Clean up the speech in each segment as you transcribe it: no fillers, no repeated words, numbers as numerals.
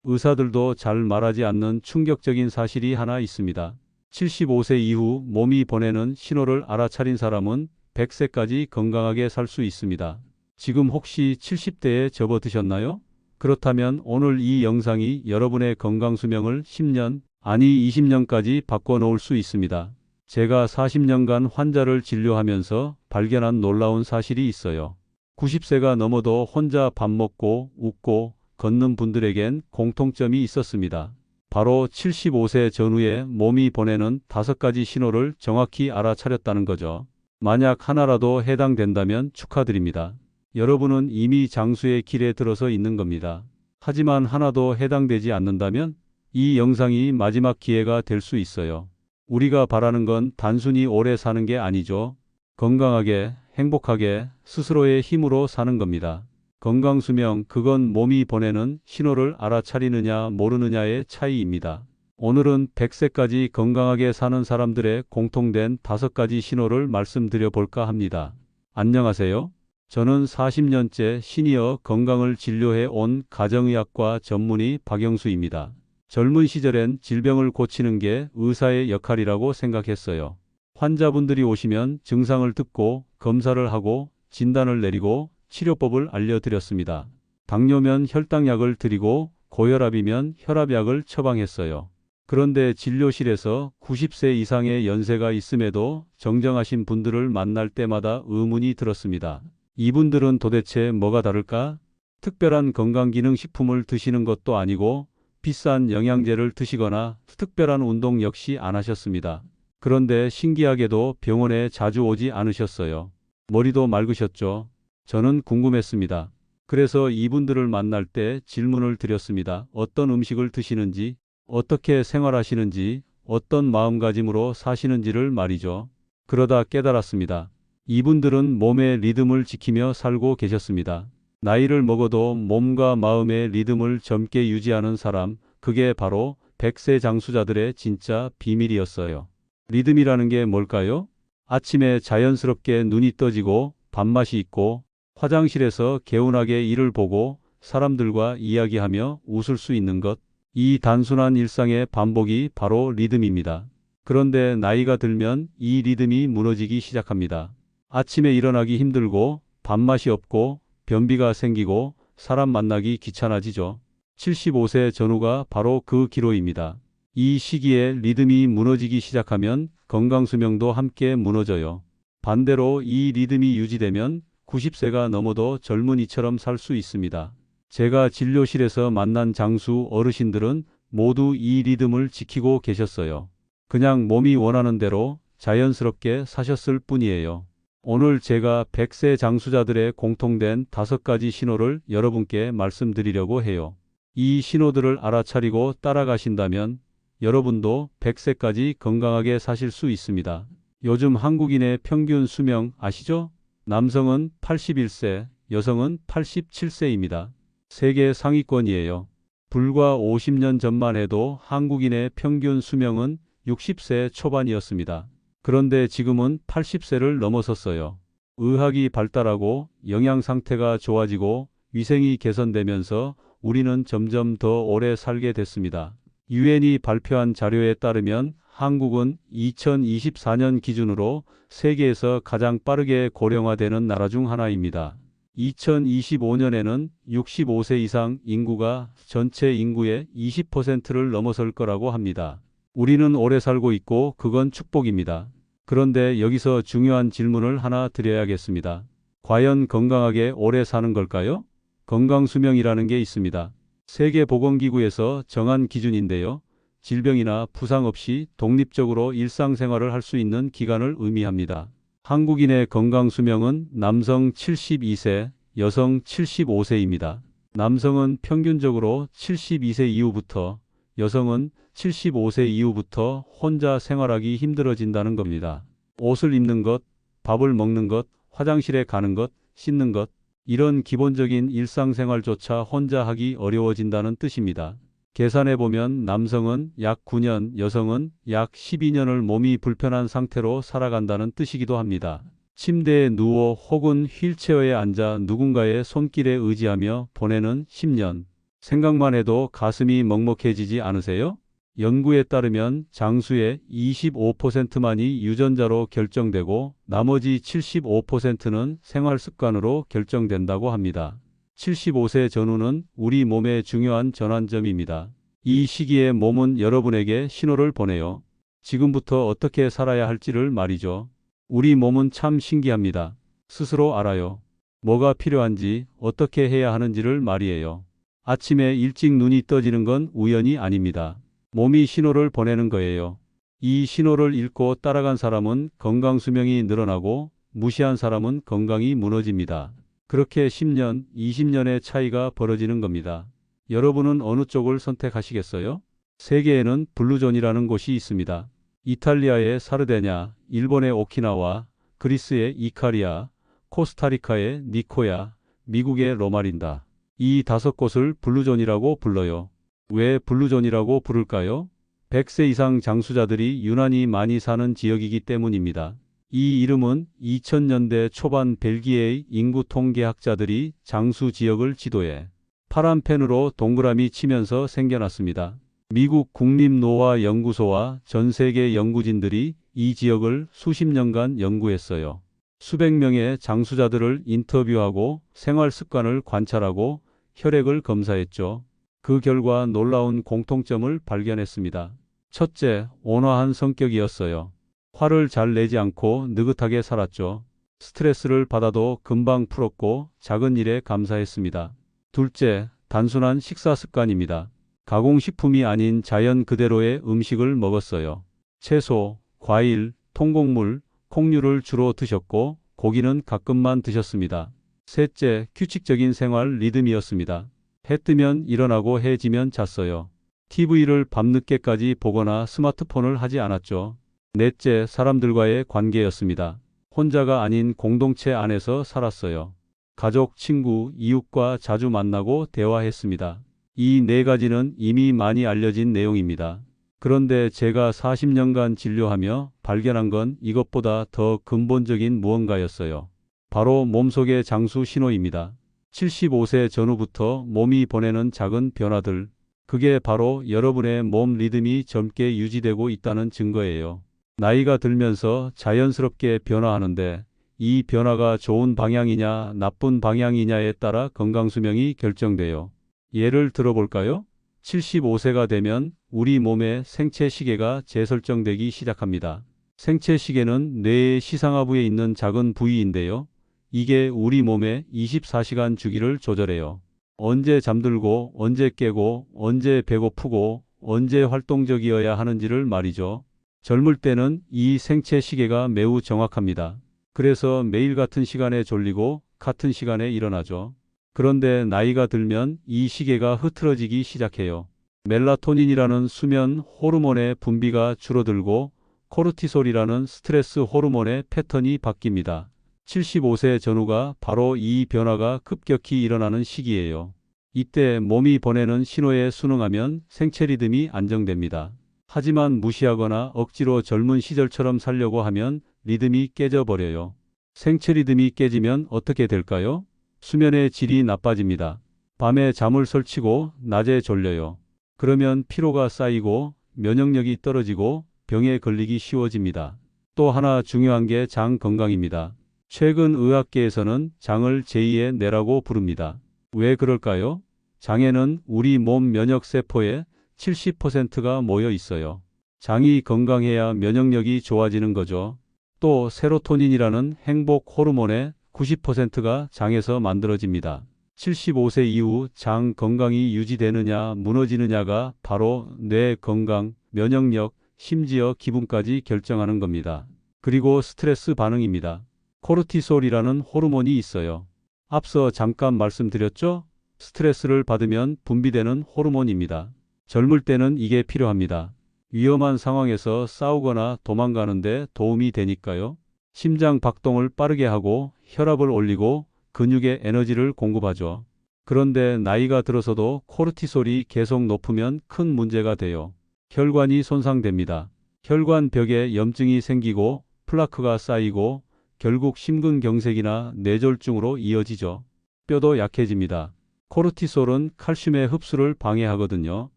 의사들도 잘 말하지 않는 충격적인 사실이 하나 있습니다. 75세 이후 몸이 보내는 신호를 알아차린 사람은 100세까지 건강하게 살 수 있습니다. 지금 혹시 70대에 접어드셨나요? 그렇다면 오늘 이 영상이 여러분의 건강 수명을 10년, 아니 20년까지 바꿔놓을 수 있습니다. 제가 40년간 환자를 진료하면서 발견한 놀라운 사실이 있어요. 90세가 넘어도 혼자 밥 먹고 웃고 걷는 분들에겐 공통점이 있었습니다. 바로 75세 전후에 몸이 보내는 5가지 신호를 정확히 알아차렸다는 거죠. 만약 하나라도 해당된다면 축하드립니다. 여러분은 이미 장수의 길에 들어서 있는 겁니다. 하지만 하나도 해당되지 않는다면 이 영상이 마지막 기회가 될 수 있어요. 우리가 바라는 건 단순히 오래 사는 게 아니죠. 건강하게, 행복하게, 스스로의 힘으로 사는 겁니다. 건강수명, 그건 몸이 보내는 신호를 알아차리느냐 모르느냐의 차이입니다. 오늘은 100세까지 건강하게 사는 사람들의 공통된 5가지 신호를 말씀드려 볼까 합니다. 안녕하세요. 저는 40년째 시니어 건강을 진료해 온 가정의학과 전문의 박영수입니다. 젊은 시절엔 질병을 고치는 게 의사의 역할이라고 생각했어요. 환자분들이 오시면 증상을 듣고 검사를 하고 진단을 내리고 치료법을 알려드렸습니다. 당뇨면 혈당약을 드리고 고혈압이면 혈압약을 처방했어요. 그런데 진료실에서 90세 이상의 연세가 있음에도 정정하신 분들을 만날 때마다 의문이 들었습니다. 이분들은 도대체 뭐가 다를까? 특별한 건강기능식품을 드시는 것도 아니고 비싼 영양제를 드시거나 특별한 운동 역시 안 하셨습니다. 그런데 신기하게도 병원에 자주 오지 않으셨어요. 머리도 맑으셨죠? 저는 궁금했습니다. 그래서 이분들을 만날 때 질문을 드렸습니다. 어떤 음식을 드시는지, 어떻게 생활하시는지, 어떤 마음가짐으로 사시는지를 말이죠. 그러다 깨달았습니다. 이분들은 몸의 리듬을 지키며 살고 계셨습니다. 나이를 먹어도 몸과 마음의 리듬을 젊게 유지하는 사람, 그게 바로 100세 장수자들의 진짜 비밀이었어요. 리듬이라는 게 뭘까요? 아침에 자연스럽게 눈이 떠지고 밥맛이 있고 화장실에서 개운하게 일을 보고 사람들과 이야기하며 웃을 수 있는 것. 이 단순한 일상의 반복이 바로 리듬입니다. 그런데 나이가 들면 이 리듬이 무너지기 시작합니다. 아침에 일어나기 힘들고 밥맛이 없고 변비가 생기고 사람 만나기 귀찮아지죠. 75세 전후가 바로 그 기로입니다. 이 시기에 리듬이 무너지기 시작하면 건강수명도 함께 무너져요. 반대로 이 리듬이 유지되면 90세가 넘어도 젊은이처럼 살 수 있습니다. 제가 진료실에서 만난 장수 어르신들은 모두 이 리듬을 지키고 계셨어요. 그냥 몸이 원하는 대로 자연스럽게 사셨을 뿐이에요. 오늘 제가 100세 장수자들의 공통된 5가지 신호를 여러분께 말씀드리려고 해요. 이 신호들을 알아차리고 따라가신다면 여러분도 100세까지 건강하게 사실 수 있습니다. 요즘 한국인의 평균 수명 아시죠? 남성은 81세, 여성은 87세입니다. 세계 상위권이에요. 불과 50년 전만 해도 한국인의 평균 수명은 60세 초반이었습니다. 그런데 지금은 80세를 넘어섰어요. 의학이 발달하고 영양 상태가 좋아지고 위생이 개선되면서 우리는 점점 더 오래 살게 됐습니다. 유엔이 발표한 자료에 따르면 한국은 2024년 기준으로 세계에서 가장 빠르게 고령화되는 나라 중 하나입니다. 2025년에는 65세 이상 인구가 전체 인구의 20%를 넘어설 거라고 합니다. 우리는 오래 살고 있고 그건 축복입니다. 그런데 여기서 중요한 질문을 하나 드려야겠습니다. 과연 건강하게 오래 사는 걸까요? 건강수명이라는 게 있습니다. 세계보건기구에서 정한 기준인데요. 질병이나 부상 없이 독립적으로 일상생활을 할 수 있는 기간을 의미합니다. 한국인의 건강수명은 남성 72세, 여성 75세입니다. 남성은 평균적으로 72세 이후부터, 여성은 75세 이후부터 혼자 생활하기 힘들어진다는 겁니다. 옷을 입는 것, 밥을 먹는 것, 화장실에 가는 것, 씻는 것, 이런 기본적인 일상생활조차 혼자 하기 어려워진다는 뜻입니다. 계산해보면 남성은 약 9년, 여성은 약 12년을 몸이 불편한 상태로 살아간다는 뜻이기도 합니다. 침대에 누워 혹은 휠체어에 앉아 누군가의 손길에 의지하며 보내는 10년. 생각만 해도 가슴이 먹먹해지지 않으세요? 연구에 따르면 장수의 25%만이 유전자로 결정되고 나머지 75%는 생활 습관으로 결정된다고 합니다. 75세 전후는 우리 몸의 중요한 전환점입니다. 이 시기에 몸은 여러분에게 신호를 보내요. 지금부터 어떻게 살아야 할지를 말이죠. 우리 몸은 참 신기합니다. 스스로 알아요. 뭐가 필요한지, 어떻게 해야 하는지를 말이에요. 아침에 일찍 눈이 떠지는 건 우연이 아닙니다. 몸이 신호를 보내는 거예요. 이 신호를 읽고 따라간 사람은 건강 수명이 늘어나고 무시한 사람은 건강이 무너집니다. 그렇게 10년, 20년의 차이가 벌어지는 겁니다. 여러분은 어느 쪽을 선택하시겠어요? 세계에는 블루존이라는 곳이 있습니다. 이탈리아의 사르데냐, 일본의 오키나와, 그리스의 이카리아, 코스타리카의 니코야, 미국의 로마린다. 이 5곳을 블루존이라고 불러요. 왜 블루존이라고 부를까요? 100세 이상 장수자들이 유난히 많이 사는 지역이기 때문입니다. 이 이름은 2000년대 초반 벨기에의 인구 통계학자들이 장수 지역을 지도에 파란 펜으로 동그라미 치면서 생겨났습니다. 미국 국립노화연구소와 전 세계 연구진들이 이 지역을 수십 년간 연구했어요. 수백 명의 장수자들을 인터뷰하고 생활 습관을 관찰하고 혈액을 검사했죠. 그 결과 놀라운 공통점을 발견했습니다. 첫째, 온화한 성격이었어요. 화를 잘 내지 않고 느긋하게 살았죠. 스트레스를 받아도 금방 풀었고 작은 일에 감사했습니다. 둘째, 단순한 식사 습관입니다. 가공식품이 아닌 자연 그대로의 음식을 먹었어요. 채소, 과일, 통곡물, 콩류를 주로 드셨고 고기는 가끔만 드셨습니다. 셋째, 규칙적인 생활 리듬이었습니다. 해 뜨면 일어나고 해 지면 잤어요. TV를 밤늦게까지 보거나 스마트폰을 하지 않았죠. 넷째, 사람들과의 관계였습니다. 혼자가 아닌 공동체 안에서 살았어요. 가족, 친구, 이웃과 자주 만나고 대화했습니다. 이 4가지는 이미 많이 알려진 내용입니다. 그런데 제가 40년간 진료하며 발견한 건 이것보다 더 근본적인 무언가였어요. 바로 몸속의 장수 신호입니다. 75세 전후부터 몸이 보내는 작은 변화들, 그게 바로 여러분의 몸 리듬이 젊게 유지되고 있다는 증거예요. 나이가 들면서 자연스럽게 변화하는데 이 변화가 좋은 방향이냐 나쁜 방향이냐에 따라 건강수명이 결정돼요. 예를 들어볼까요? 75세가 되면 우리 몸의 생체 시계가 재설정되기 시작합니다. 생체 시계는 뇌의 시상하부에 있는 작은 부위인데요. 이게 우리 몸의 24시간 주기를 조절해요. 언제 잠들고 언제 깨고 언제 배고프고 언제 활동적이어야 하는지를 말이죠. 젊을 때는 이 생체 시계가 매우 정확합니다. 그래서 매일 같은 시간에 졸리고 같은 시간에 일어나죠. 그런데 나이가 들면 이 시계가 흐트러지기 시작해요. 멜라토닌이라는 수면 호르몬의 분비가 줄어들고 코르티솔이라는 스트레스 호르몬의 패턴이 바뀝니다. 75세 전후가 바로 이 변화가 급격히 일어나는 시기예요. 이때 몸이 보내는 신호에 순응하면 생체 리듬이 안정됩니다. 하지만 무시하거나 억지로 젊은 시절처럼 살려고 하면 리듬이 깨져버려요. 생체 리듬이 깨지면 어떻게 될까요? 수면의 질이 나빠집니다. 밤에 잠을 설치고 낮에 졸려요. 그러면 피로가 쌓이고 면역력이 떨어지고 병에 걸리기 쉬워집니다. 또 하나 중요한 게 장 건강입니다. 최근 의학계에서는 장을 제2의 뇌라고 부릅니다. 왜 그럴까요? 장에는 우리 몸 면역세포의 70%가 모여 있어요. 장이 건강해야 면역력이 좋아지는 거죠. 또 세로토닌이라는 행복 호르몬의 90%가 장에서 만들어집니다. 75세 이후 장 건강이 유지되느냐 무너지느냐가 바로 뇌 건강, 면역력, 심지어 기분까지 결정하는 겁니다. 그리고 스트레스 반응입니다. 코르티솔이라는 호르몬이 있어요. 앞서 잠깐 말씀드렸죠? 스트레스를 받으면 분비되는 호르몬입니다. 젊을 때는 이게 필요합니다. 위험한 상황에서 싸우거나 도망가는데 도움이 되니까요. 심장 박동을 빠르게 하고 혈압을 올리고 근육에 에너지를 공급하죠. 그런데 나이가 들어서도 코르티솔이 계속 높으면 큰 문제가 돼요. 혈관이 손상됩니다. 혈관벽에 염증이 생기고 플라크가 쌓이고 결국 심근경색이나 뇌졸중으로 이어지죠. 뼈도 약해집니다. 코르티솔은 칼슘의 흡수를 방해하거든요.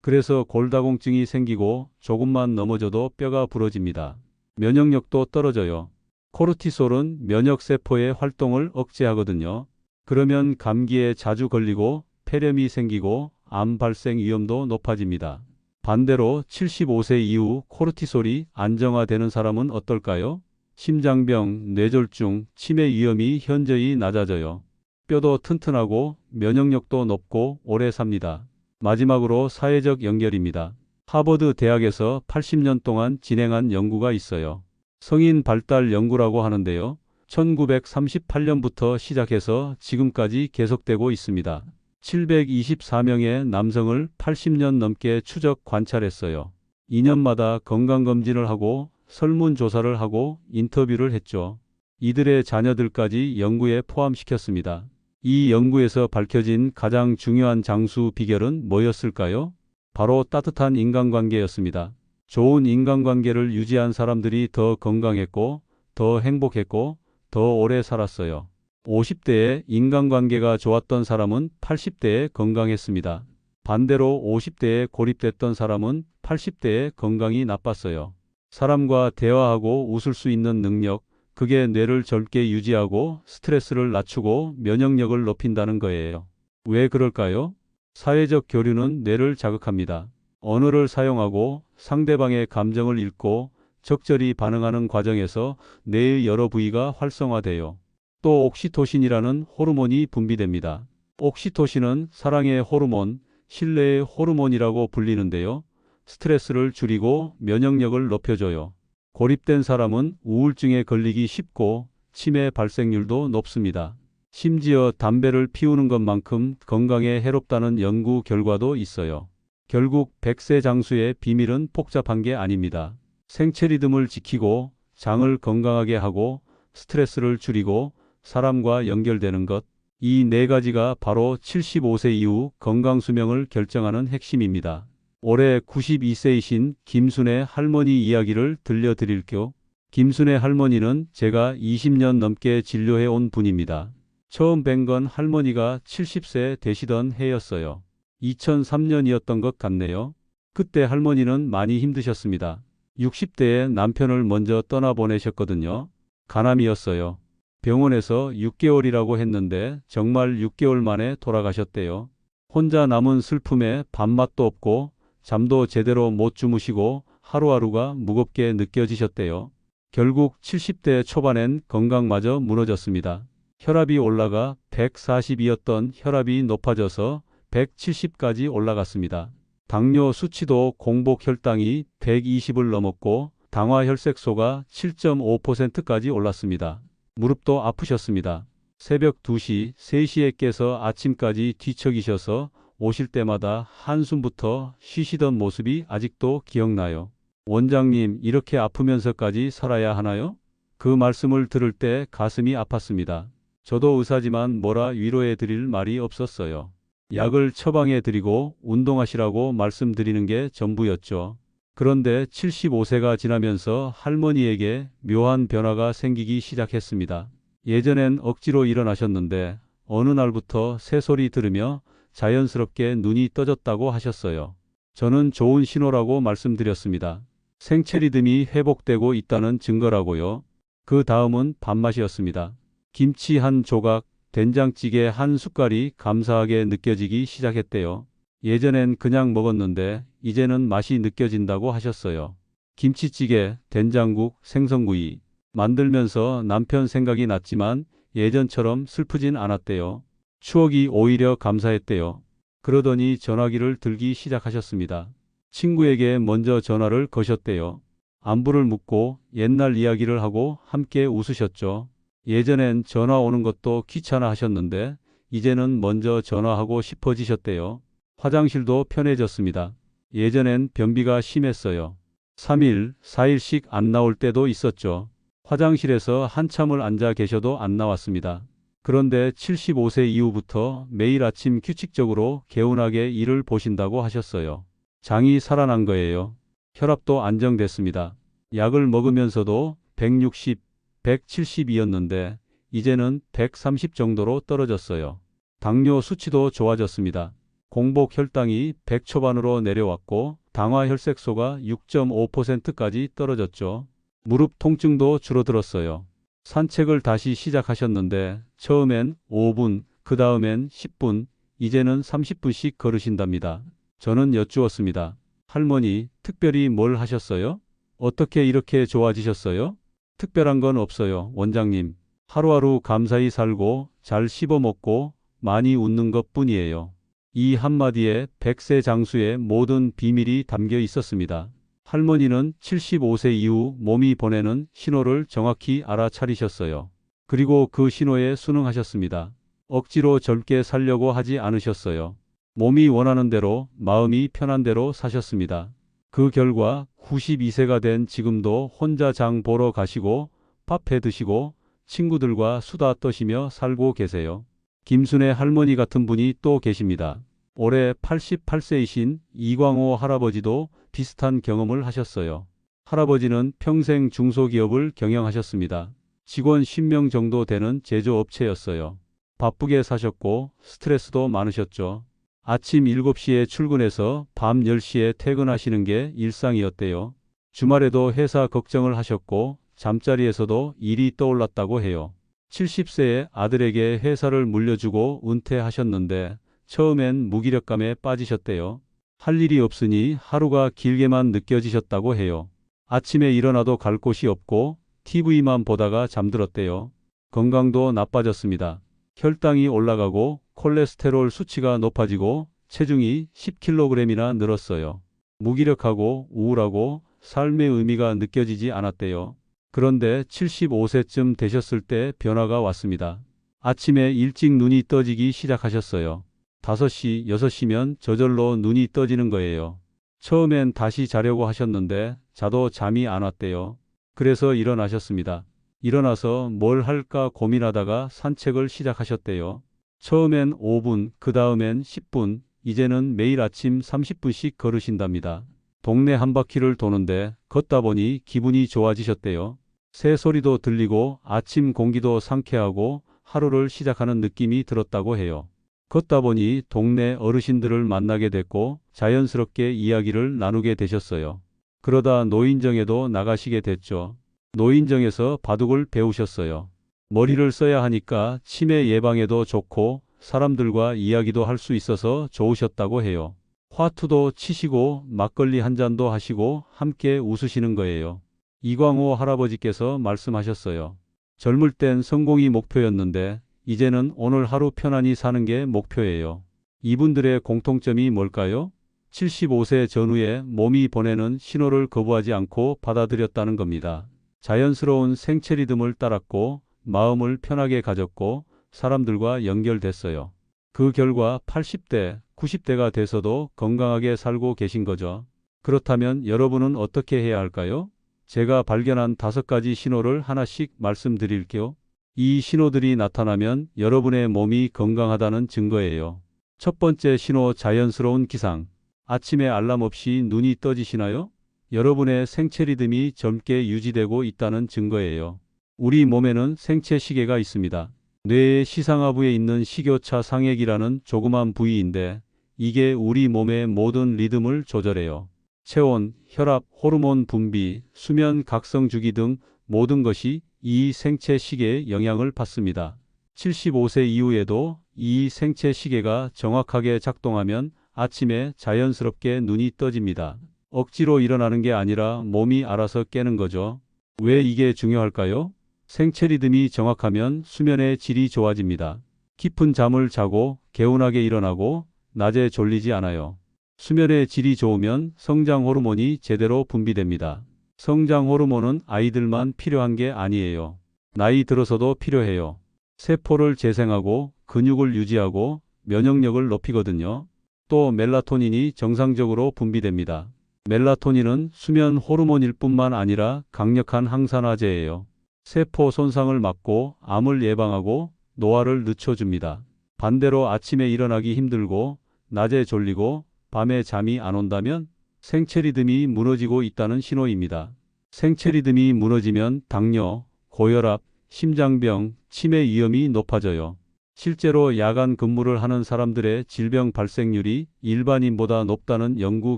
그래서 골다공증이 생기고 조금만 넘어져도 뼈가 부러집니다. 면역력도 떨어져요. 코르티솔은 면역세포의 활동을 억제하거든요. 그러면 감기에 자주 걸리고 폐렴이 생기고 암 발생 위험도 높아집니다. 반대로 75세 이후 코르티솔이 안정화되는 사람은 어떨까요? 심장병, 뇌졸중, 치매 위험이 현저히 낮아져요. 뼈도 튼튼하고 면역력도 높고 오래 삽니다. 마지막으로 사회적 연결입니다. 하버드 대학에서 80년 동안 진행한 연구가 있어요. 성인 발달 연구라고 하는데요. 1938년부터 시작해서 지금까지 계속되고 있습니다. 724명의 남성을 80년 넘게 추적 관찰했어요. 2년마다 건강검진을 하고 설문조사를 하고 인터뷰를 했죠. 이들의 자녀들까지 연구에 포함시켰습니다. 이 연구에서 밝혀진 가장 중요한 장수 비결은 뭐였을까요? 바로 따뜻한 인간관계였습니다. 좋은 인간관계를 유지한 사람들이 더 건강했고, 더 행복했고, 더 오래 살았어요. 50대에 인간관계가 좋았던 사람은 80대에 건강했습니다. 반대로 50대에 고립됐던 사람은 80대에 건강이 나빴어요. 사람과 대화하고 웃을 수 있는 능력, 그게 뇌를 젊게 유지하고 스트레스를 낮추고 면역력을 높인다는 거예요. 왜 그럴까요? 사회적 교류는 뇌를 자극합니다. 언어를 사용하고 상대방의 감정을 읽고 적절히 반응하는 과정에서 뇌의 여러 부위가 활성화돼요. 또 옥시토신이라는 호르몬이 분비됩니다. 옥시토신은 사랑의 호르몬, 신뢰의 호르몬이라고 불리는데요. 스트레스를 줄이고 면역력을 높여줘요. 고립된 사람은 우울증에 걸리기 쉽고 치매 발생률도 높습니다. 심지어 담배를 피우는 것만큼 건강에 해롭다는 연구 결과도 있어요. 결국 100세 장수의 비밀은 복잡한 게 아닙니다. 생체 리듬을 지키고 장을 건강하게 하고 스트레스를 줄이고 사람과 연결되는 것, 이 네 가지가 바로 75세 이후 건강수명을 결정하는 핵심입니다. 올해 92세이신 김순애 할머니 이야기를 들려드릴게요. 김순애 할머니는 제가 20년 넘게 진료해 온 분입니다. 처음 뵌 건 할머니가 70세 되시던 해였어요. 2003년이었던 것 같네요. 그때 할머니는 많이 힘드셨습니다. 60대에 남편을 먼저 떠나보내셨거든요. 간암이었어요. 병원에서 6개월이라고 했는데 정말 6개월 만에 돌아가셨대요. 혼자 남은 슬픔에 밥맛도 없고 잠도 제대로 못 주무시고 하루하루가 무겁게 느껴지셨대요. 결국 70대 초반엔 건강마저 무너졌습니다. 혈압이 올라가 140이었던 혈압이 높아져서 170까지 올라갔습니다. 당뇨 수치도 공복 혈당이 120을 넘었고 당화혈색소가 7.5%까지 올랐습니다. 무릎도 아프셨습니다. 새벽 2시, 3시에 깨서 아침까지 뒤척이셔서 오실 때마다 한숨부터 쉬시던 모습이 아직도 기억나요. 원장님, 이렇게 아프면서까지 살아야 하나요? 그 말씀을 들을 때 가슴이 아팠습니다. 저도 의사지만 뭐라 위로해 드릴 말이 없었어요. 약을 처방해 드리고 운동하시라고 말씀드리는 게 전부였죠. 그런데 75세가 지나면서 할머니에게 묘한 변화가 생기기 시작했습니다. 예전엔 억지로 일어나셨는데 어느 날부터 새소리 들으며 자연스럽게 눈이 떠졌다고 하셨어요. 저는 좋은 신호라고 말씀드렸습니다. 생체 리듬이 회복되고 있다는 증거라고요. 그 다음은 밥맛이었습니다. 김치 한 조각, 된장찌개 한 숟갈이 감사하게 느껴지기 시작했대요. 예전엔 그냥 먹었는데 이제는 맛이 느껴진다고 하셨어요. 김치찌개, 된장국, 생선구이 만들면서 남편 생각이 났지만 예전처럼 슬프진 않았대요. 추억이 오히려 감사했대요. 그러더니 전화기를 들기 시작하셨습니다. 친구에게 먼저 전화를 거셨대요. 안부를 묻고 옛날 이야기를 하고 함께 웃으셨죠. 예전엔 전화 오는 것도 귀찮아 하셨는데 이제는 먼저 전화하고 싶어지셨대요. 화장실도 편해졌습니다. 예전엔 변비가 심했어요. 3일, 4일씩 안 나올 때도 있었죠. 화장실에서 한참을 앉아 계셔도 안 나왔습니다. 그런데 75세 이후부터 매일 아침 규칙적으로 개운하게 일을 보신다고 하셨어요. 장이 살아난 거예요. 혈압도 안정됐습니다. 약을 먹으면서도 160, 170이었는데 이제는 130 정도로 떨어졌어요. 당뇨 수치도 좋아졌습니다. 공복 혈당이 100 초반으로 내려왔고 당화 혈색소가 6.5%까지 떨어졌죠. 무릎 통증도 줄어들었어요. 산책을 다시 시작하셨는데 처음엔 5분, 그 다음엔 10분, 이제는 30분씩 걸으신답니다. 저는 여쭈었습니다. 할머니, 특별히 뭘 하셨어요? 어떻게 이렇게 좋아지셨어요? 특별한 건 없어요, 원장님. 하루하루 감사히 살고 잘 씹어먹고 많이 웃는 것뿐이에요. 이 한마디에 100세 장수의 모든 비밀이 담겨 있었습니다. 할머니는 75세 이후 몸이 보내는 신호를 정확히 알아차리셨어요. 그리고 그 신호에 순응하셨습니다. 억지로 젊게 살려고 하지 않으셨어요. 몸이 원하는 대로, 마음이 편한 대로 사셨습니다. 그 결과 92세가 된 지금도 혼자 장 보러 가시고 밥 해 드시고 친구들과 수다 떠시며 살고 계세요. 김순애 할머니 같은 분이 또 계십니다. 올해 88세이신 이광호 할아버지도 비슷한 경험을 하셨어요. 할아버지는 평생 중소기업을 경영하셨습니다. 직원 10명 정도 되는 제조업체였어요. 바쁘게 사셨고 스트레스도 많으셨죠. 아침 7시에 출근해서 밤 10시에 퇴근하시는 게 일상이었대요. 주말에도 회사 걱정을 하셨고 잠자리에서도 일이 떠올랐다고 해요. 70세의 아들에게 회사를 물려주고 은퇴하셨는데 처음엔 무기력감에 빠지셨대요. 할 일이 없으니 하루가 길게만 느껴지셨다고 해요. 아침에 일어나도 갈 곳이 없고 TV만 보다가 잠들었대요. 건강도 나빠졌습니다. 혈당이 올라가고 콜레스테롤 수치가 높아지고 체중이 10kg이나 늘었어요. 무기력하고 우울하고 삶의 의미가 느껴지지 않았대요. 그런데 75세쯤 되셨을 때 변화가 왔습니다. 아침에 일찍 눈이 떠지기 시작하셨어요. 5시, 6시면 저절로 눈이 떠지는 거예요. 처음엔 다시 자려고 하셨는데 자도 잠이 안 왔대요. 그래서 일어나셨습니다. 일어나서 뭘 할까 고민하다가 산책을 시작하셨대요. 처음엔 5분, 그 다음엔 10분, 이제는 매일 아침 30분씩 걸으신답니다. 동네 한 바퀴를 도는데 걷다 보니 기분이 좋아지셨대요. 새 소리도 들리고 아침 공기도 상쾌하고 하루를 시작하는 느낌이 들었다고 해요. 걷다 보니 동네 어르신들을 만나게 됐고 자연스럽게 이야기를 나누게 되셨어요. 그러다 노인정에도 나가시게 됐죠. 노인정에서 바둑을 배우셨어요. 머리를 써야 하니까 치매 예방에도 좋고 사람들과 이야기도 할 수 있어서 좋으셨다고 해요. 화투도 치시고 막걸리 한 잔도 하시고 함께 웃으시는 거예요. 이광호 할아버지께서 말씀하셨어요. 젊을 땐 성공이 목표였는데 이제는 오늘 하루 편안히 사는 게 목표예요. 이분들의 공통점이 뭘까요? 75세 전후에 몸이 보내는 신호를 거부하지 않고 받아들였다는 겁니다. 자연스러운 생체 리듬을 따랐고 마음을 편하게 가졌고 사람들과 연결됐어요. 그 결과 80대, 90대가 돼서도 건강하게 살고 계신 거죠. 그렇다면 여러분은 어떻게 해야 할까요? 제가 발견한 5가지 신호를 하나씩 말씀드릴게요. 이 신호들이 나타나면 여러분의 몸이 건강하다는 증거예요. 첫 번째 신호, 자연스러운 기상. 아침에 알람 없이 눈이 떠지시나요? 여러분의 생체 리듬이 젊게 유지되고 있다는 증거예요. 우리 몸에는 생체 시계가 있습니다. 뇌의 시상하부에 있는 식교차 상액이라는 조그만 부위인데 이게 우리 몸의 모든 리듬을 조절해요. 체온, 혈압, 호르몬 분비, 수면 각성 주기 등 모든 것이 이 생체 시계에 영향을 받습니다. 75세 이후에도 이 생체 시계가 정확하게 작동하면 아침에 자연스럽게 눈이 떠집니다. 억지로 일어나는 게 아니라 몸이 알아서 깨는 거죠. 왜 이게 중요할까요? 생체 리듬이 정확하면 수면의 질이 좋아집니다. 깊은 잠을 자고 개운하게 일어나고 낮에 졸리지 않아요. 수면의 질이 좋으면 성장 호르몬이 제대로 분비됩니다. 성장 호르몬은 아이들만 필요한 게 아니에요. 나이 들어서도 필요해요. 세포를 재생하고 근육을 유지하고 면역력을 높이거든요. 또 멜라토닌이 정상적으로 분비됩니다. 멜라토닌은 수면 호르몬일 뿐만 아니라 강력한 항산화제예요. 세포 손상을 막고 암을 예방하고 노화를 늦춰줍니다. 반대로 아침에 일어나기 힘들고 낮에 졸리고 밤에 잠이 안 온다면 생체 리듬이 무너지고 있다는 신호입니다. 생체 리듬이 무너지면 당뇨, 고혈압, 심장병, 치매 위험이 높아져요. 실제로 야간 근무를 하는 사람들의 질병 발생률이 일반인보다 높다는 연구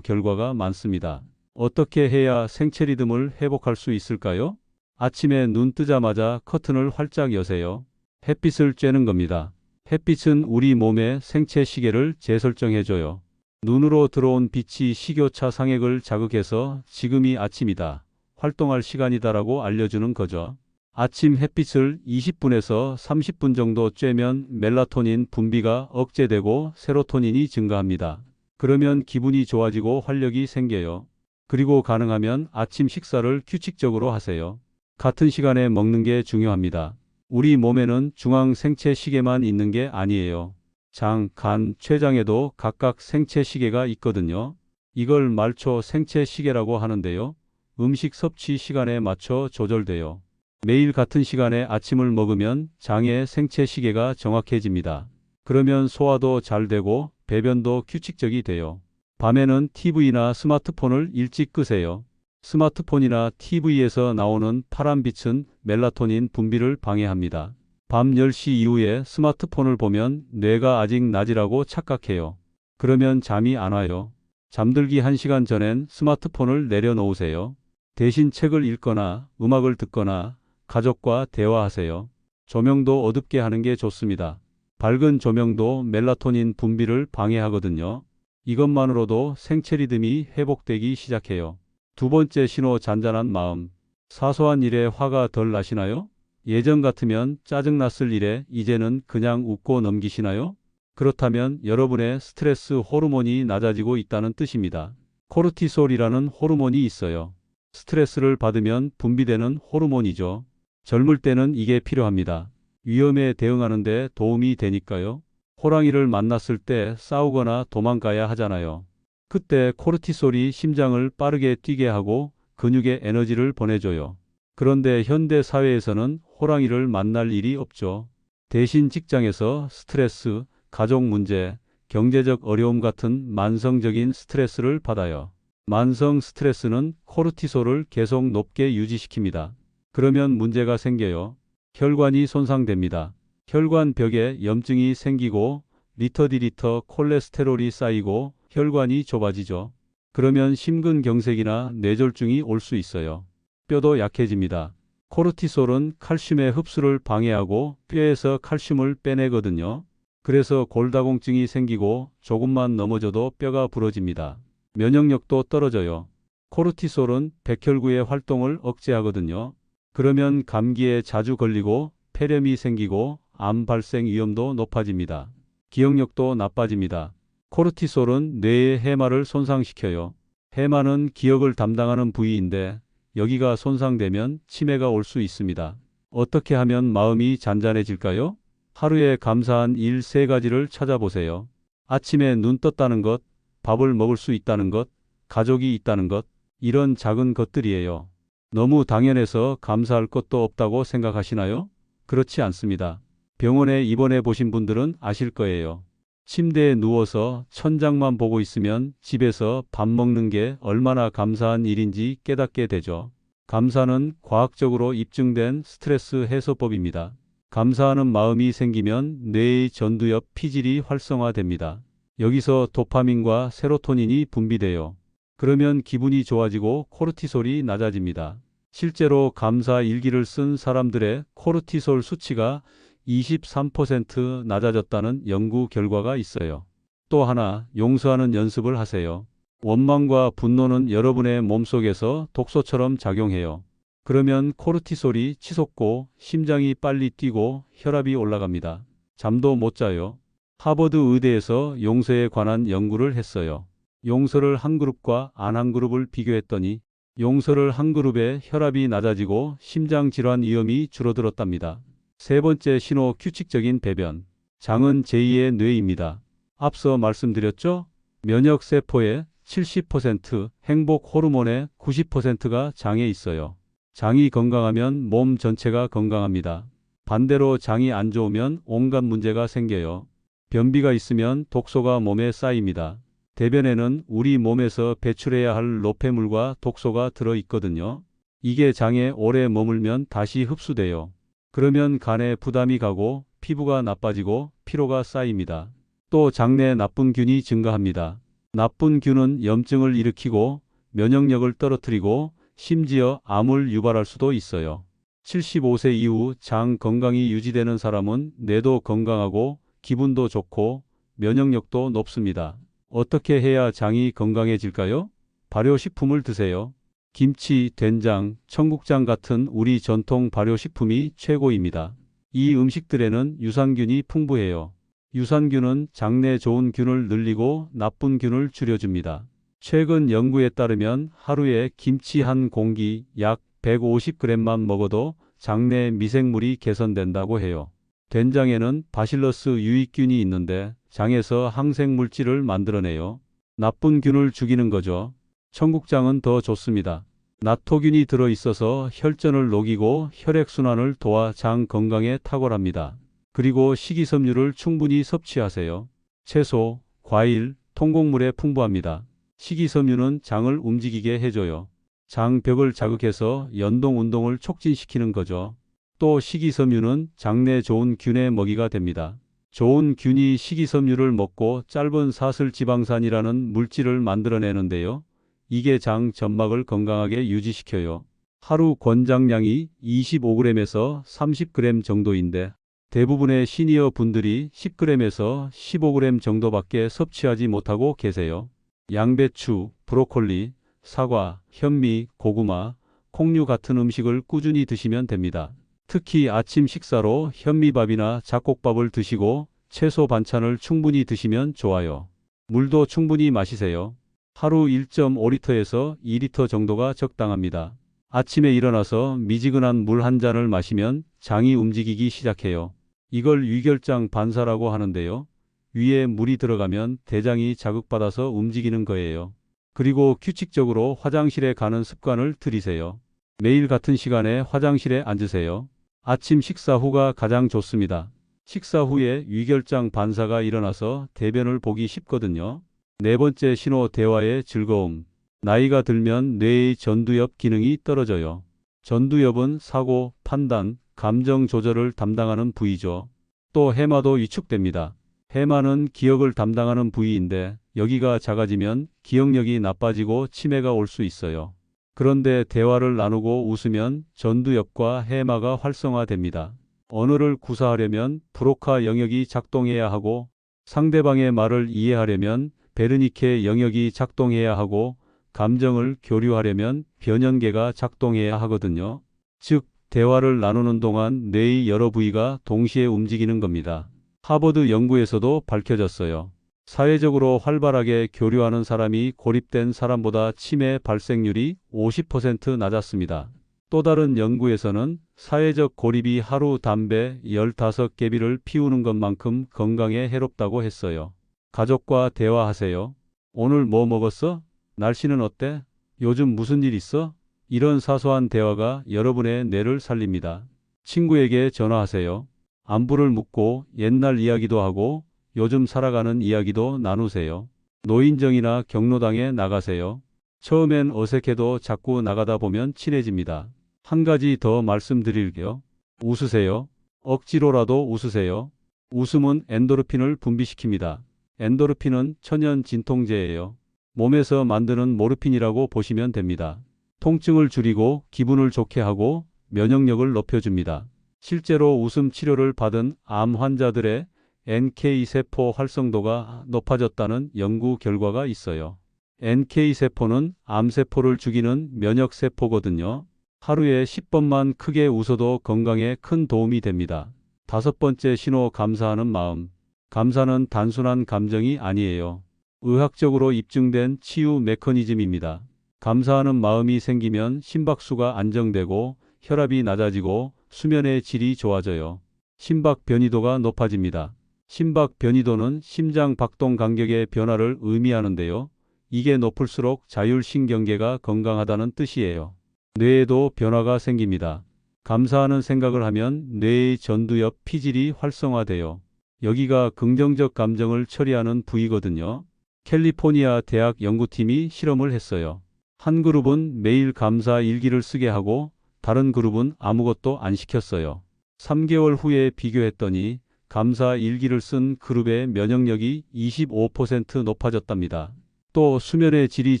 결과가 많습니다. 어떻게 해야 생체 리듬을 회복할 수 있을까요? 아침에 눈 뜨자마자 커튼을 활짝 여세요. 햇빛을 쬐는 겁니다. 햇빛은 우리 몸의 생체 시계를 재설정해줘요. 눈으로 들어온 빛이 식욕차 상액을 자극해서 지금이 아침이다, 활동할 시간이다라고 알려주는 거죠. 아침 햇빛을 20분에서 30분 정도 쬐면 멜라토닌 분비가 억제되고 세로토닌이 증가합니다. 그러면 기분이 좋아지고 활력이 생겨요. 그리고 가능하면 아침 식사를 규칙적으로 하세요. 같은 시간에 먹는 게 중요합니다. 우리 몸에는 중앙 생체 시계만 있는 게 아니에요. 장, 간, 췌장에도 각각 생체 시계가 있거든요. 이걸 말초 생체 시계라고 하는데요. 음식 섭취 시간에 맞춰 조절돼요. 매일 같은 시간에 아침을 먹으면 장의 생체 시계가 정확해집니다. 그러면 소화도 잘 되고 배변도 규칙적이 돼요. 밤에는 TV나 스마트폰을 일찍 끄세요. 스마트폰이나 TV에서 나오는 파란빛은 멜라토닌 분비를 방해합니다. 밤 10시 이후에 스마트폰을 보면 뇌가 아직 낮이라고 착각해요. 그러면 잠이 안 와요. 잠들기 1시간 전엔 스마트폰을 내려놓으세요. 대신 책을 읽거나 음악을 듣거나 가족과 대화하세요. 조명도 어둡게 하는 게 좋습니다. 밝은 조명도 멜라토닌 분비를 방해하거든요. 이것만으로도 생체 리듬이 회복되기 시작해요. 두 번째 신호, 잔잔한 마음. 사소한 일에 화가 덜 나시나요? 예전 같으면 짜증났을 일에 이제는 그냥 웃고 넘기시나요? 그렇다면 여러분의 스트레스 호르몬이 낮아지고 있다는 뜻입니다. 코르티솔이라는 호르몬이 있어요. 스트레스를 받으면 분비되는 호르몬이죠. 젊을 때는 이게 필요합니다. 위험에 대응하는 데 도움이 되니까요. 호랑이를 만났을 때 싸우거나 도망가야 하잖아요. 그때 코르티솔이 심장을 빠르게 뛰게 하고 근육에 에너지를 보내줘요. 그런데 현대 사회에서는 호랑이를 만날 일이 없죠. 대신 직장에서 스트레스, 가족 문제, 경제적 어려움 같은 만성적인 스트레스를 받아요. 만성 스트레스는 코르티솔을 계속 높게 유지시킵니다. 그러면 문제가 생겨요. 혈관이 손상됩니다. 혈관벽에 염증이 생기고 리터디리터 콜레스테롤이 쌓이고 혈관이 좁아지죠. 그러면 심근경색이나 뇌졸중이 올 수 있어요. 뼈도 약해집니다. 코르티솔은 칼슘의 흡수를 방해하고 뼈에서 칼슘을 빼내거든요. 그래서 골다공증이 생기고 조금만 넘어져도 뼈가 부러집니다. 면역력도 떨어져요. 코르티솔은 백혈구의 활동을 억제하거든요. 그러면 감기에 자주 걸리고 폐렴이 생기고 암 발생 위험도 높아집니다. 기억력도 나빠집니다. 코르티솔은 뇌의 해마를 손상시켜요. 해마는 기억을 담당하는 부위인데 여기가 손상되면 치매가 올 수 있습니다. 어떻게 하면 마음이 잔잔해질까요? 하루에 감사한 일 3가지를 찾아보세요. 아침에 눈 떴다는 것, 밥을 먹을 수 있다는 것, 가족이 있다는 것, 이런 작은 것들이에요. 너무 당연해서 감사할 것도 없다고 생각하시나요? 그렇지 않습니다. 병원에 입원해 보신 분들은 아실 거예요. 침대에 누워서 천장만 보고 있으면 집에서 밥 먹는 게 얼마나 감사한 일인지 깨닫게 되죠. 감사는 과학적으로 입증된 스트레스 해소법입니다. 감사하는 마음이 생기면 뇌의 전두엽 피질이 활성화됩니다. 여기서 도파민과 세로토닌이 분비돼요. 그러면 기분이 좋아지고 코르티솔이 낮아집니다. 실제로 감사 일기를 쓴 사람들의 코르티솔 수치가 23% 낮아졌다는 연구 결과가 있어요. 또 하나, 용서하는 연습을 하세요. 원망과 분노는 여러분의 몸속에서 독소처럼 작용해요. 그러면 코르티솔이 치솟고 심장이 빨리 뛰고 혈압이 올라갑니다. 잠도 못 자요. 하버드 의대에서 용서에 관한 연구를 했어요. 용서를 한 그룹과 안 한 그룹을 비교했더니 용서를 한 그룹의 혈압이 낮아지고 심장 질환 위험이 줄어들었답니다. 세 번째 신호, 규칙적인 배변. 장은 제2의 뇌입니다. 앞서 말씀드렸죠? 면역세포의 70%, 행복 호르몬의 90%가 장에 있어요. 장이 건강하면 몸 전체가 건강합니다. 반대로 장이 안 좋으면 온갖 문제가 생겨요. 변비가 있으면 독소가 몸에 쌓입니다. 대변에는 우리 몸에서 배출해야 할 노폐물과 독소가 들어있거든요. 이게 장에 오래 머물면 다시 흡수돼요. 그러면 간에 부담이 가고 피부가 나빠지고 피로가 쌓입니다. 또 장내에 나쁜 균이 증가합니다. 나쁜 균은 염증을 일으키고 면역력을 떨어뜨리고 심지어 암을 유발할 수도 있어요. 75세 이후 장 건강이 유지되는 사람은 뇌도 건강하고 기분도 좋고 면역력도 높습니다. 어떻게 해야 장이 건강해질까요? 발효식품을 드세요. 김치, 된장, 청국장 같은 우리 전통 발효식품이 최고입니다. 이 음식들에는 유산균이 풍부해요. 유산균은 장내 좋은 균을 늘리고 나쁜 균을 줄여줍니다. 최근 연구에 따르면 하루에 김치 한 공기 약 150g만 먹어도 장내 미생물이 개선된다고 해요. 된장에는 바실러스 유익균이 있는데 장에서 항생물질을 만들어내요. 나쁜 균을 죽이는 거죠. 청국장은 더 좋습니다. 나토균이 들어있어서 혈전을 녹이고 혈액순환을 도와 장 건강에 탁월합니다. 그리고 식이섬유를 충분히 섭취하세요. 채소, 과일, 통곡물에 풍부합니다. 식이섬유는 장을 움직이게 해줘요. 장벽을 자극해서 연동 운동을 촉진시키는 거죠. 또 식이섬유는 장내 좋은 균의 먹이가 됩니다. 좋은 균이 식이섬유를 먹고 짧은 사슬지방산이라는 물질을 만들어내는데요. 이게 장 점막을 건강하게 유지시켜요. 하루 권장량이 25g에서 30g 정도인데 대부분의 시니어 분들이 10g에서 15g 정도밖에 섭취하지 못하고 계세요. 양배추, 브로콜리, 사과, 현미, 고구마, 콩류 같은 음식을 꾸준히 드시면 됩니다. 특히 아침 식사로 현미밥이나 잡곡밥을 드시고 채소 반찬을 충분히 드시면 좋아요. 물도 충분히 마시세요. 하루 1.5리터에서 2리터 정도가 적당합니다. 아침에 일어나서 미지근한 물 한 잔을 마시면 장이 움직이기 시작해요. 이걸 위결장 반사라고 하는데요. 위에 물이 들어가면 대장이 자극받아서 움직이는 거예요. 그리고 규칙적으로 화장실에 가는 습관을 들이세요. 매일 같은 시간에 화장실에 앉으세요. 아침 식사 후가 가장 좋습니다. 식사 후에 위결장 반사가 일어나서 대변을 보기 쉽거든요. 네 번째 신호 대화의 즐거움. 나이가 들면 뇌의 전두엽 기능이 떨어져요. 전두엽은 사고, 판단, 감정 조절을 담당하는 부위죠. 또 해마도 위축됩니다. 해마는 기억을 담당하는 부위인데 여기가 작아지면 기억력이 나빠지고 치매가 올 수 있어요. 그런데 대화를 나누고 웃으면 전두엽과 해마가 활성화됩니다. 언어를 구사하려면 브로카 영역이 작동해야 하고 상대방의 말을 이해하려면 베르니케 영역이 작동해야 하고 감정을 교류하려면 변연계가 작동해야 하거든요. 즉, 대화를 나누는 동안 뇌의 여러 부위가 동시에 움직이는 겁니다. 하버드 연구에서도 밝혀졌어요. 사회적으로 활발하게 교류하는 사람이 고립된 사람보다 치매 발생률이 50% 낮았습니다. 또 다른 연구에서는 사회적 고립이 하루 담배 15개비를 피우는 것만큼 건강에 해롭다고 했어요. 가족과 대화하세요. 오늘 뭐 먹었어? 날씨는 어때? 요즘 무슨 일 있어? 이런 사소한 대화가 여러분의 뇌를 살립니다. 친구에게 전화하세요. 안부를 묻고 옛날 이야기도 하고 요즘 살아가는 이야기도 나누세요. 노인정이나 경로당에 나가세요. 처음엔 어색해도 자꾸 나가다 보면 친해집니다. 한 가지 더 말씀드릴게요. 웃으세요. 억지로라도 웃으세요. 웃음은 엔도르핀을 분비시킵니다. 엔도르핀은 천연 진통제예요. 몸에서 만드는 모르핀이라고 보시면 됩니다. 통증을 줄이고 기분을 좋게 하고 면역력을 높여줍니다. 실제로 웃음 치료를 받은 암 환자들의 NK세포 활성도가 높아졌다는 연구 결과가 있어요. NK세포는 암세포를 죽이는 면역세포거든요. 하루에 10번만 크게 웃어도 건강에 큰 도움이 됩니다. 다섯 번째 신호 감사하는 마음. 감사는 단순한 감정이 아니에요. 의학적으로 입증된 치유 메커니즘입니다. 감사하는 마음이 생기면 심박수가 안정되고 혈압이 낮아지고 수면의 질이 좋아져요. 심박 변이도가 높아집니다. 심박 변이도는 심장 박동 간격의 변화를 의미하는데요. 이게 높을수록 자율신경계가 건강하다는 뜻이에요. 뇌에도 변화가 생깁니다. 감사하는 생각을 하면 뇌의 전두엽 피질이 활성화돼요. 여기가 긍정적 감정을 처리하는 부위거든요. 캘리포니아 대학 연구팀이 실험을 했어요. 한 그룹은 매일 감사 일기를 쓰게 하고 다른 그룹은 아무것도 안 시켰어요. 3개월 후에 비교했더니 감사 일기를 쓴 그룹의 면역력이 25% 높아졌답니다. 또 수면의 질이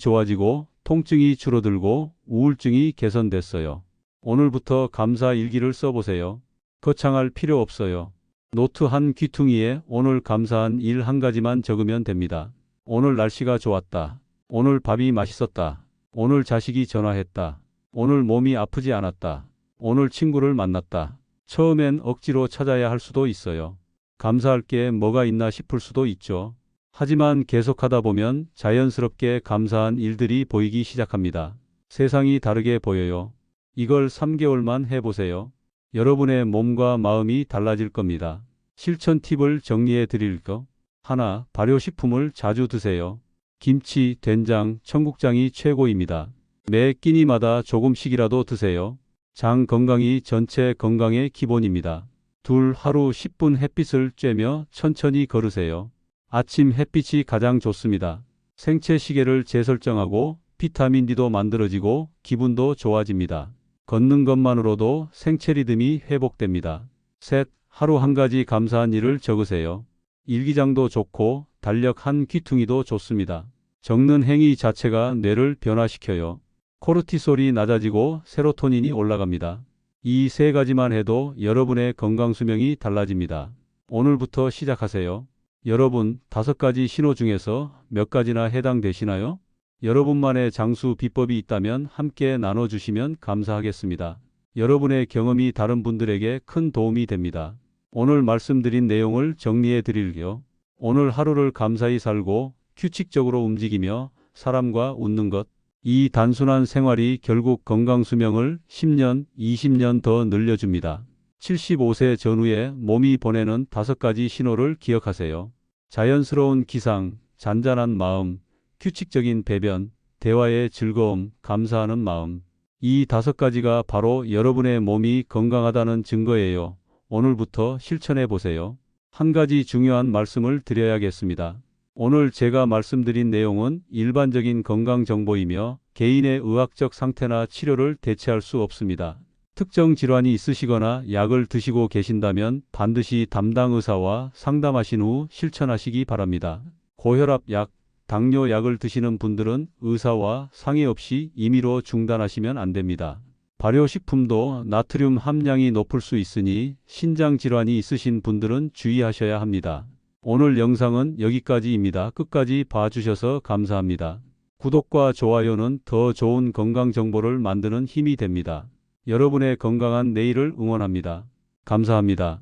좋아지고 통증이 줄어들고 우울증이 개선됐어요. 오늘부터 감사 일기를 써보세요. 거창할 필요 없어요. 노트 한 귀퉁이에 오늘 감사한 일 한 가지만 적으면 됩니다. 오늘 날씨가 좋았다. 오늘 밥이 맛있었다. 오늘 자식이 전화했다. 오늘 몸이 아프지 않았다. 오늘 친구를 만났다. 처음엔 억지로 찾아야 할 수도 있어요. 감사할 게 뭐가 있나 싶을 수도 있죠. 하지만 계속하다 보면 자연스럽게 감사한 일들이 보이기 시작합니다. 세상이 다르게 보여요. 이걸 3개월만 해보세요. 여러분의 몸과 마음이 달라질 겁니다. 실천 팁을 정리해 드릴 거. 하나, 발효식품을 자주 드세요. 김치, 된장, 청국장이 최고입니다. 매 끼니마다 조금씩이라도 드세요. 장 건강이 전체 건강의 기본입니다. 둘, 하루 10분 햇빛을 쬐며 천천히 걸으세요. 아침 햇빛이 가장 좋습니다. 생체 시계를 재설정하고 비타민 D도 만들어지고 기분도 좋아집니다. 걷는 것만으로도 생체 리듬이 회복됩니다. 셋, 하루 한 가지 감사한 일을 적으세요. 일기장도 좋고 달력 한 귀퉁이도 좋습니다. 적는 행위 자체가 뇌를 변화시켜요. 코르티솔이 낮아지고 세로토닌이 올라갑니다. 이 세 가지만 해도 여러분의 건강 수명이 달라집니다. 오늘부터 시작하세요. 여러분, 5가지 신호 중에서 몇 가지나 해당되시나요? 여러분만의 장수 비법이 있다면 함께 나눠주시면 감사하겠습니다. 여러분의 경험이 다른 분들에게 큰 도움이 됩니다. 오늘 말씀드린 내용을 정리해 드릴게요. 오늘 하루를 감사히 살고 규칙적으로 움직이며 사람과 웃는 것. 이 단순한 생활이 결국 건강수명을 10년, 20년 더 늘려줍니다. 75세 전후에 몸이 보내는 5가지 신호를 기억하세요. 자연스러운 기상, 잔잔한 마음, 규칙적인 배변, 대화의 즐거움, 감사하는 마음. 이 5가지가 바로 여러분의 몸이 건강하다는 증거예요. 오늘부터 실천해 보세요. 한 가지 중요한 말씀을 드려야겠습니다. 오늘 제가 말씀드린 내용은 일반적인 건강 정보이며 개인의 의학적 상태나 치료를 대체할 수 없습니다. 특정 질환이 있으시거나 약을 드시고 계신다면 반드시 담당 의사와 상담하신 후 실천하시기 바랍니다. 고혈압 약, 당뇨 약을 드시는 분들은 의사와 상의 없이 임의로 중단하시면 안 됩니다. 발효식품도 나트륨 함량이 높을 수 있으니 신장 질환이 있으신 분들은 주의하셔야 합니다. 오늘 영상은 여기까지입니다. 끝까지 봐주셔서 감사합니다. 구독과 좋아요는 더 좋은 건강 정보를 만드는 힘이 됩니다. 여러분의 건강한 내일을 응원합니다. 감사합니다.